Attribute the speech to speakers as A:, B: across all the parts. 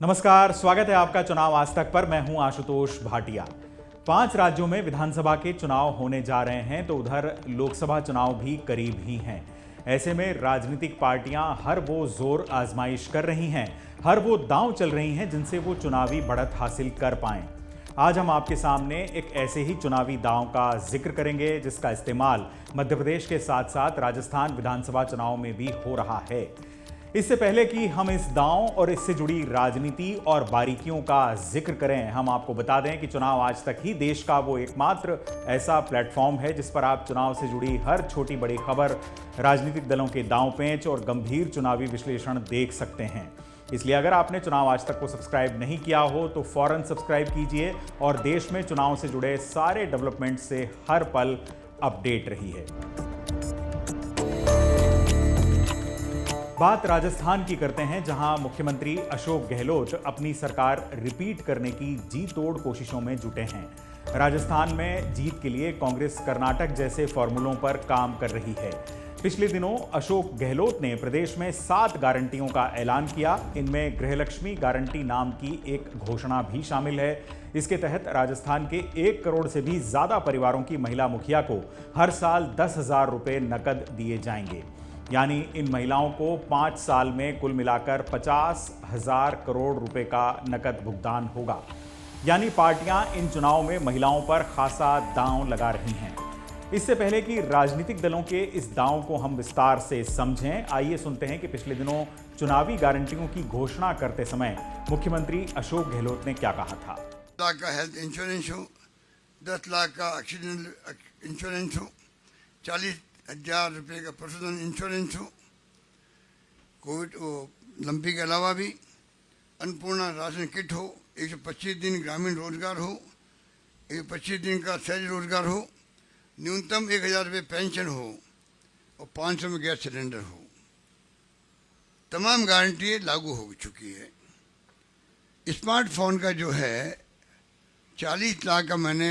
A: नमस्कार, स्वागत है आपका चुनाव आज तक पर। मैं हूं आशुतोष भाटिया। 5 राज्यों में विधानसभा के चुनाव होने जा रहे हैं तो उधर लोकसभा चुनाव भी करीब ही हैं। ऐसे में राजनीतिक पार्टियां हर वो जोर आजमाइश कर रही हैं, हर वो दांव चल रही हैं जिनसे वो चुनावी बढ़त हासिल कर पाएं। आज हम आपके सामने एक ऐसे ही चुनावी दांव का जिक्र करेंगे जिसका इस्तेमाल मध्य प्रदेश के साथ साथ राजस्थान विधानसभा चुनाव में भी हो रहा है। इससे पहले कि हम इस दांव और इससे जुड़ी राजनीति और बारीकियों का जिक्र करें, हम आपको बता दें कि चुनाव आज तक ही देश का वो एकमात्र ऐसा प्लेटफॉर्म है जिस पर आप चुनाव से जुड़ी हर छोटी बड़ी खबर, राजनीतिक दलों के दांव पेंच और गंभीर चुनावी विश्लेषण देख सकते हैं। इसलिए अगर आपने चुनाव आज तक को सब्सक्राइब नहीं किया हो तो फौरन सब्सक्राइब कीजिए और देश में चुनाव से जुड़े सारे डेवलपमेंट से हर पल अपडेट रहिए। बात राजस्थान की करते हैं, जहां मुख्यमंत्री अशोक गहलोत अपनी सरकार रिपीट करने की जी तोड़ कोशिशों में जुटे हैं। राजस्थान में जीत के लिए कांग्रेस कर्नाटक जैसे फॉर्मूलों पर काम कर रही है। पिछले दिनों अशोक गहलोत ने प्रदेश में 7 गारंटियों का ऐलान किया। इनमें गृहलक्ष्मी गारंटी नाम की एक घोषणा भी शामिल है। इसके तहत राजस्थान के 1 करोड़ से भी ज्यादा परिवारों की महिला मुखिया को हर साल 10,000 रुपए नकद दिए जाएंगे। यानी इन महिलाओं को 5 साल में कुल मिलाकर 50,000 करोड़ रुपए का नकद भुगतान होगा। यानी पार्टियां इन चुनाव में महिलाओं पर खासा दांव लगा रही हैं। इससे पहले कि राजनीतिक दलों के इस दांव को हम विस्तार से समझें, आइए सुनते हैं कि पिछले दिनों चुनावी गारंटियों की घोषणा करते समय मुख्यमंत्री अशोक गहलोत ने क्या कहा था।
B: 10 लाख का हेल्थ इंश्योरेंस हो, 10 लाख का एक्सीडेंटल इंश्योरेंस हो, 40,000 रुपये का पर्सनल इंश्योरेंस हो, कोविड लंपी के अलावा भी अन्नपूर्णा राशन किट हो, 125 दिन ग्रामीण रोजगार हो, 125 दिन का सहज रोजगार हो, न्यूनतम 1,000 रुपये पेंशन हो और 500 में गैस सिलेंडर हो। तमाम गारंटी लागू हो चुकी है। स्मार्टफोन का जो है 40 लाख का मैंने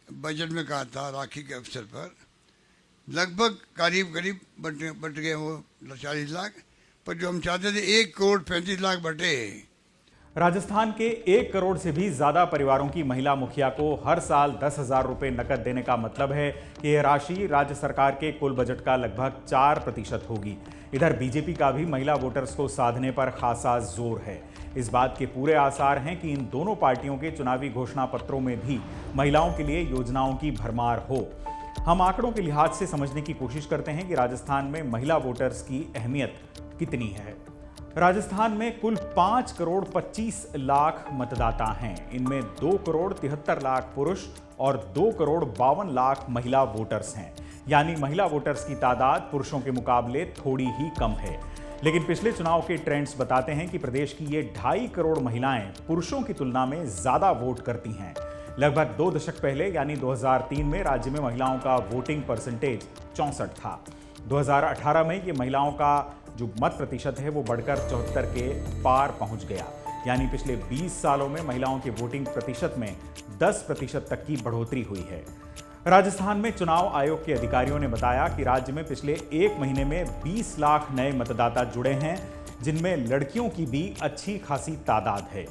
B: बजट में कहा था राखी के अवसर पर, लगभग करीब बट गए वो 40 लाख, पर जो हम चाहते थे 1 करोड़ 35 लाख बटे।
A: राजस्थान के 1 करोड़ से भी ज्यादा परिवारों की महिला मुखिया को हर साल 10,000 रुपए नकद देने का मतलब है कि यह राशि राज्य सरकार के कुल बजट का लगभग 4% होगी। इधर बीजेपी का भी महिला वोटर्स को साधने पर खासा जोर है। इस बात के पूरे आसार हैं कि इन दोनों पार्टियों के चुनावी घोषणा पत्रों में भी महिलाओं के लिए योजनाओं की भरमार हो। हम आंकड़ों के लिहाज से समझने की कोशिश करते हैं कि राजस्थान में महिला वोटर्स की अहमियत कितनी है। राजस्थान में कुल 5 करोड़ 25 लाख मतदाता हैं। इनमें 2 करोड़ 73 लाख पुरुष और 2 करोड़ 52 लाख महिला वोटर्स हैं। यानी महिला वोटर्स की तादाद पुरुषों के मुकाबले थोड़ी ही कम है। लेकिन पिछले चुनाव के ट्रेंड्स बताते हैं कि प्रदेश की ये 2.5 करोड़ महिलाएं पुरुषों की तुलना में ज्यादा वोट करती हैं। लगभग 2 दशक पहले यानी 2003 में राज्य में महिलाओं का वोटिंग परसेंटेज 64 था। 2018 में ये महिलाओं का जो मत प्रतिशत है वो बढ़कर 74 के पार पहुंच गया। यानी पिछले 20 सालों में महिलाओं के वोटिंग प्रतिशत में 10% तक की बढ़ोतरी हुई है। राजस्थान में चुनाव आयोग के अधिकारियों ने बताया कि राज्य में पिछले 1 महीने में 20 लाख नए मतदाता जुड़े हैं, जिनमें लड़कियों की भी अच्छी खासी तादाद है।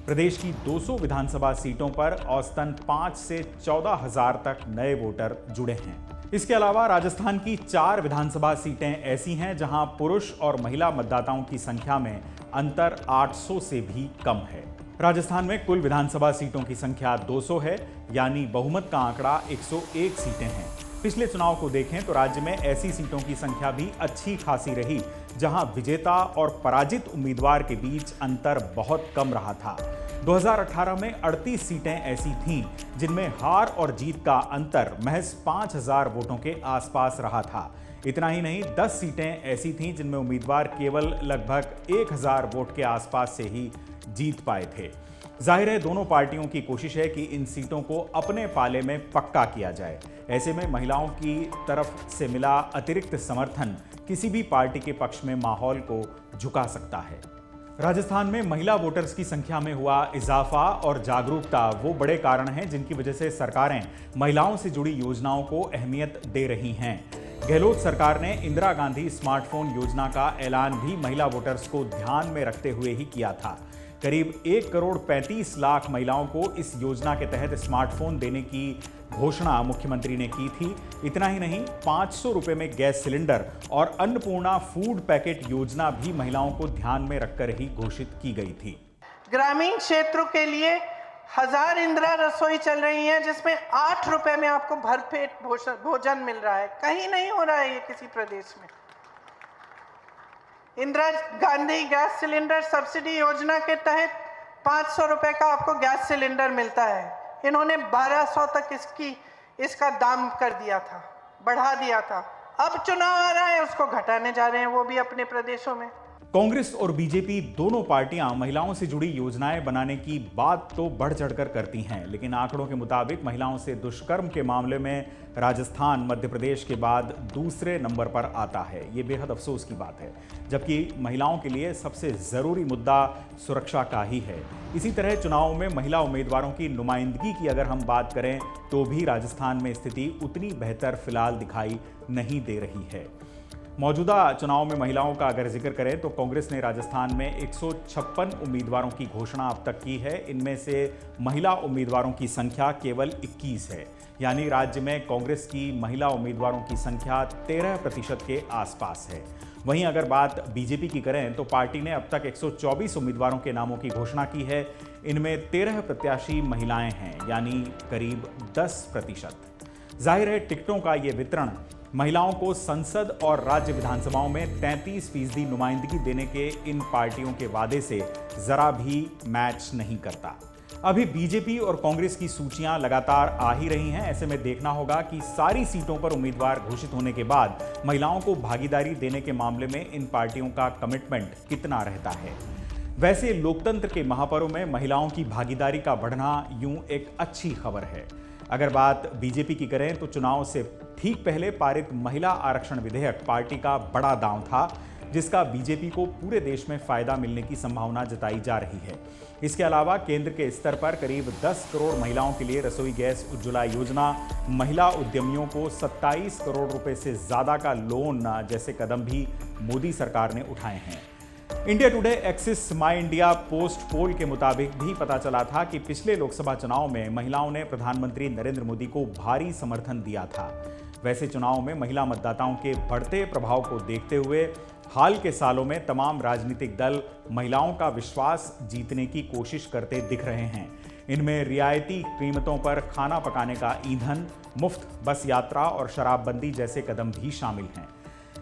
A: प्रदेश की 200 विधानसभा सीटों पर औसतन 5 से 14,000 तक नए वोटर जुड़े हैं। इसके अलावा राजस्थान की 4 विधानसभा सीटें ऐसी हैं जहां पुरुष और महिला मतदाताओं की संख्या में अंतर 800 से भी कम है। राजस्थान में कुल विधानसभा सीटों की संख्या 200 है, यानी बहुमत का आंकड़ा 101 सीटें हैं। पिछले चुनाव को देखें तो राज्य में ऐसी सीटों की संख्या भी अच्छी खासी रही जहां विजेता और पराजित उम्मीदवार के बीच अंतर बहुत कम रहा था। 2018 में 38 सीटें ऐसी थीं जिनमें हार और जीत का अंतर महज 5,000 वोटों के आसपास रहा था। इतना ही नहीं, 10 सीटें ऐसी थीं जिनमें उम्मीदवार केवल लगभग 1,000 वोट के आसपास से ही जीत पाए थे। जाहिर है दोनों पार्टियों की कोशिश है कि इन सीटों को अपने पाले में पक्का किया जाए। ऐसे में महिलाओं की तरफ से मिला अतिरिक्त समर्थन किसी भी पार्टी के पक्ष में माहौल को झुका सकता है। राजस्थान में महिला वोटर्स की संख्या में हुआ इजाफा और जागरूकता वो बड़े कारण हैं जिनकी वजह से सरकारें महिलाओं से जुड़ी योजनाओं को अहमियत दे रही हैं। गहलोत सरकार ने इंदिरा गांधी स्मार्टफोन योजना का ऐलान भी महिला वोटर्स को ध्यान में रखते हुए ही किया था। करीब 1 करोड़ 35 लाख महिलाओं को इस योजना के तहत स्मार्टफोन देने की घोषणा मुख्यमंत्री ने की थी। इतना ही नहीं, 500 रुपए में गैस सिलेंडर और अन्नपूर्णा फूड पैकेट योजना भी महिलाओं को ध्यान में रखकर ही घोषित की गई थी।
C: ग्रामीण क्षेत्रों के लिए 1000 इंदिरा रसोई चल रही है, जिसमें 8 रुपए में आपको भरपेट भोजन मिल रहा है। कहीं नहीं हो रहा है ये किसी प्रदेश में। Indira Gandhi gas cylinder subsidy योजना के तहत 500 रुपए का आपको गैस सिलेंडर मिलता है। इन्होंने 1200 तक इसका दाम कर दिया था, बढ़ा दिया था। अब चुनाव आ रहा है, उसको घटाने जा रहे हैं, वो भी अपने प्रदेशों में।
A: कांग्रेस और बीजेपी दोनों पार्टियां महिलाओं से जुड़ी योजनाएं बनाने की बात तो बढ़ चढ़कर करती हैं, लेकिन आंकड़ों के मुताबिक महिलाओं से दुष्कर्म के मामले में राजस्थान मध्य प्रदेश के बाद दूसरे नंबर पर आता है। ये बेहद अफसोस की बात है, जबकि महिलाओं के लिए सबसे ज़रूरी मुद्दा सुरक्षा का ही है। इसी तरह चुनाव में महिला उम्मीदवारों की नुमाइंदगी की अगर हम बात करें तो भी राजस्थान में स्थिति उतनी बेहतर फिलहाल दिखाई नहीं दे रही है। मौजूदा चुनाव में महिलाओं का अगर जिक्र करें तो कांग्रेस ने राजस्थान में 156 उम्मीदवारों की घोषणा अब तक की है। इनमें से महिला उम्मीदवारों की संख्या केवल 21 है, यानी राज्य में कांग्रेस की महिला उम्मीदवारों की संख्या 13% के आसपास है। वहीं अगर बात बीजेपी की करें तो पार्टी ने अब तक 124 उम्मीदवारों के नामों की घोषणा की है। इनमें 13 प्रत्याशी महिलाएं हैं, यानी करीब 10%। जाहिर है टिकटों का ये वितरण महिलाओं को संसद और राज्य विधानसभाओं में 33% नुमाइंदगी देने के इन पार्टियों के वादे से जरा भी मैच नहीं करता। अभी बीजेपी और कांग्रेस की सूचियां लगातार आ ही रही हैं। ऐसे में देखना होगा कि सारी सीटों पर उम्मीदवार घोषित होने के बाद महिलाओं को भागीदारी देने के मामले में इन पार्टियों का कमिटमेंट कितना रहता है। वैसे लोकतंत्र के महापर्व में महिलाओं की भागीदारी का बढ़ना यूं एक अच्छी खबर है। अगर बात बीजेपी की करें तो चुनाव से ठीक पहले पारित महिला आरक्षण विधेयक पार्टी का बड़ा दांव था, जिसका बीजेपी को पूरे देश में फायदा मिलने की संभावना जताई जा रही है। इसके अलावा केंद्र के स्तर पर करीब 10 करोड़ महिलाओं के लिए रसोई गैस उज्ज्वला योजना, महिला उद्यमियों को 27 करोड़ रुपए से ज्यादा का लोन जैसे कदम भी मोदी सरकार ने उठाए हैं। इंडिया टुडे एक्सिस माई इंडिया पोस्ट पोल के मुताबिक भी पता चला था कि पिछले लोकसभा चुनाव में महिलाओं ने प्रधानमंत्री नरेंद्र मोदी को भारी समर्थन दिया था। वैसे चुनाव में महिला मतदाताओं के बढ़ते प्रभाव को देखते हुए हाल के सालों में तमाम राजनीतिक दल महिलाओं का विश्वास जीतने की कोशिश करते दिख रहे हैं। इनमें रियायती कीमतों पर खाना पकाने का ईंधन, मुफ्त बस यात्रा और शराबबंदी जैसे कदम भी शामिल हैं।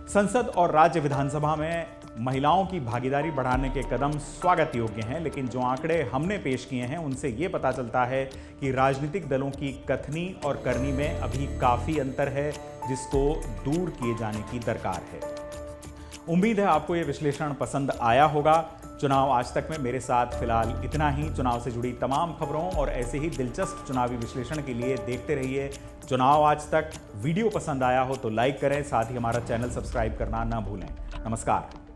A: संसद और राज्य विधानसभा में महिलाओं की भागीदारी बढ़ाने के कदम स्वागत योग्य हैं, लेकिन जो आंकड़े हमने पेश किए हैं उनसे ये पता चलता है कि राजनीतिक दलों की कथनी और करनी में अभी काफ़ी अंतर है, जिसको दूर किए जाने की दरकार है। उम्मीद है आपको ये विश्लेषण पसंद आया होगा। चुनाव आज तक में मेरे साथ फिलहाल इतना ही। चुनाव से जुड़ी तमाम खबरों और ऐसे ही दिलचस्प चुनावी विश्लेषण के लिए देखते रहिए चुनाव आज तक। वीडियो पसंद आया हो तो लाइक करें, साथ ही हमारा चैनल सब्सक्राइब करना ना भूलें। नमस्कार।